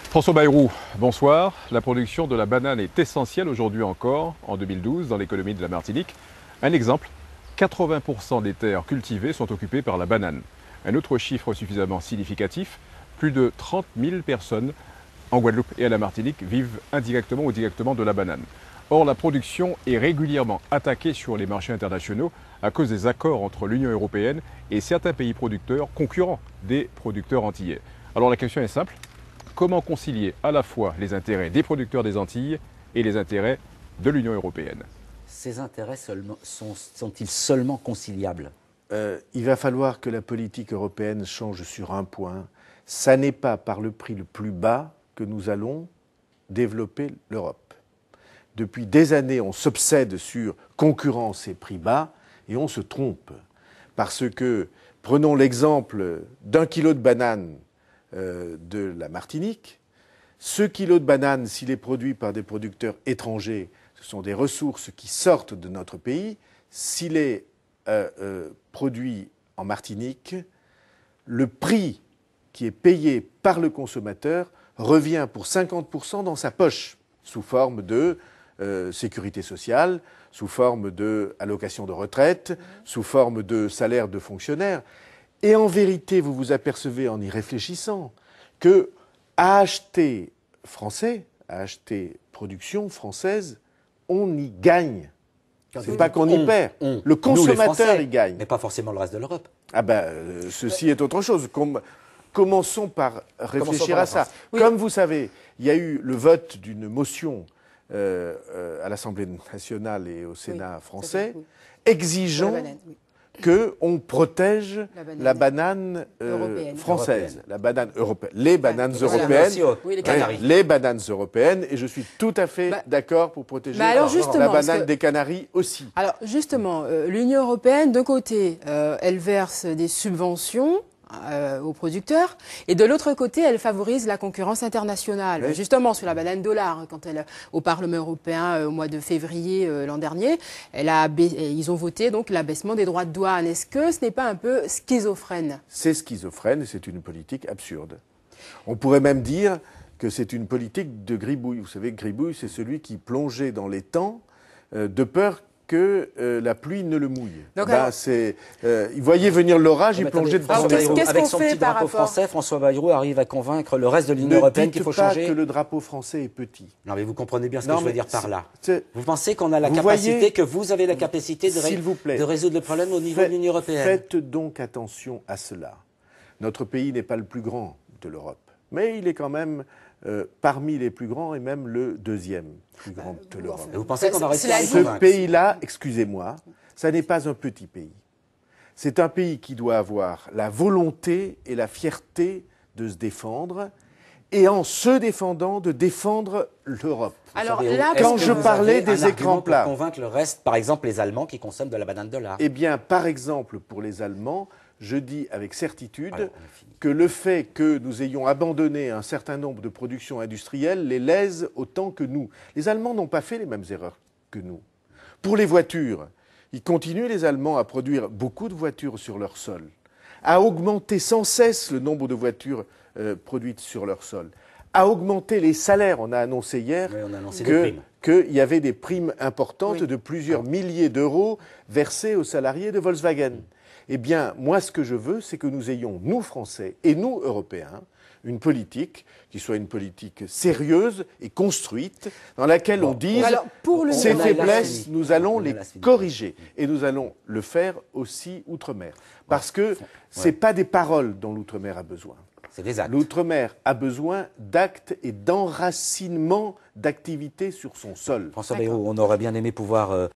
François Bayrou, bonsoir. La production de la banane est essentielle aujourd'hui encore, en 2012, dans l'économie de la Martinique. Un exemple, 80% des terres cultivées sont occupées par la banane. Un autre chiffre suffisamment significatif, plus de 30 000 personnes en Guadeloupe et à la Martinique vivent indirectement ou directement de la banane. Or, la production est régulièrement attaquée sur les marchés internationaux à cause des accords entre l'Union européenne et certains pays producteurs concurrents des producteurs antillais. Alors la question est simple. Comment concilier à la fois les intérêts des producteurs des Antilles et les intérêts de l'Union européenne? Ces intérêts sont-ils seulement conciliables? Il va falloir que la politique européenne change sur un point. Ça n'est pas par le prix le plus bas que nous allons développer l'Europe. Depuis des années, on s'obsède sur concurrence et prix bas et on se trompe. Parce que, prenons l'exemple d'un kilo de banane de la Martinique. Ce kilo de banane, s'il est produit par des producteurs étrangers, ce sont des ressources qui sortent de notre pays. S'il est produit en Martinique, le prix qui est payé par le consommateur revient pour 50% dans sa poche, sous forme de sécurité sociale, sous forme d'allocation de retraite, sous forme de salaire de fonctionnaire. Et en vérité, vous vous apercevez en y réfléchissant que à acheter français, à acheter production française, on y gagne. C'est pas qu'on y perd. Le consommateur y gagne. Mais pas forcément le reste de l'Europe. Ah ben, ceci est autre chose. Commençons par réfléchir à ça. Oui. Comme vous savez, il y a eu le vote d'une motion à l'Assemblée nationale et au Sénat français, exigeant qu'on protège la banane française, la banane européenne, les bananes européennes, les bananes européennes, et je suis tout à fait d'accord pour protéger la banane des Canaries aussi. Alors justement, l'Union européenne, d'un côté, elle verse des subventions aux producteurs, et de l'autre côté, elle favorise la concurrence internationale. Oui. Justement, sur la banane dollar, quand elle, au Parlement européen, au mois de février l'an dernier, ils ont voté donc l'abaissement des droits de douane. Est-ce que ce n'est pas un peu schizophrène? C'est schizophrène et c'est une politique absurde. On pourrait même dire que c'est une politique de gribouille. Vous savez, gribouille, c'est celui qui plongeait dans les temps de peur que la pluie ne le mouille. Donc, il voyait venir l'orage, il plongeait dedans. Avec son petit drapeau français, François Bayrou arrive à convaincre le reste de l'Union européenne qu'il faut changer. Ne dites pas que le drapeau français est petit. Non, mais vous comprenez bien ce que je veux dire par là. Vous pensez qu'on a la capacité, que vous avez la capacité de résoudre le problème au niveau de l'Union européenne? Faites donc attention à cela. Notre pays n'est pas le plus grand de l'Europe, mais il est quand même parmi les plus grands et même le deuxième plus grand de l'Europe. Vous pensez qu'on va réussir à Ce pays-là, excusez-moi, ça n'est pas un petit pays. C'est un pays qui doit avoir la volonté et la fierté de se défendre et en se défendant, de défendre l'Europe. Alors là, quand je parlais des écrans plats, pour convaincre le reste, par exemple les Allemands qui consomment de la banane dollar. Eh bien, par exemple, pour les Allemands, je dis avec certitude que le fait que nous ayons abandonné un certain nombre de productions industrielles les lèse autant que nous. Les Allemands n'ont pas fait les mêmes erreurs que nous. Pour les voitures, ils continuent, les Allemands, à produire beaucoup de voitures sur leur sol, à augmenter sans cesse le nombre de voitures produites sur leur sol, à augmenter les salaires. On a annoncé hier qu'il y avait des primes importantes de plusieurs milliers d'euros versées aux salariés de Volkswagen. Eh bien, moi, ce que je veux, c'est que nous ayons, nous, Français, et nous, Européens, une politique qui soit une politique sérieuse et construite, dans laquelle on dise ces faiblesses, nous allons les corriger. Et nous allons le faire aussi outre-mer. Parce que ce n'est pas des paroles dont l'outre-mer a besoin. C'est des actes. L'outre-mer a besoin d'actes et d'enracinement d'activités sur son sol. François Bayrou, on aurait bien aimé pouvoir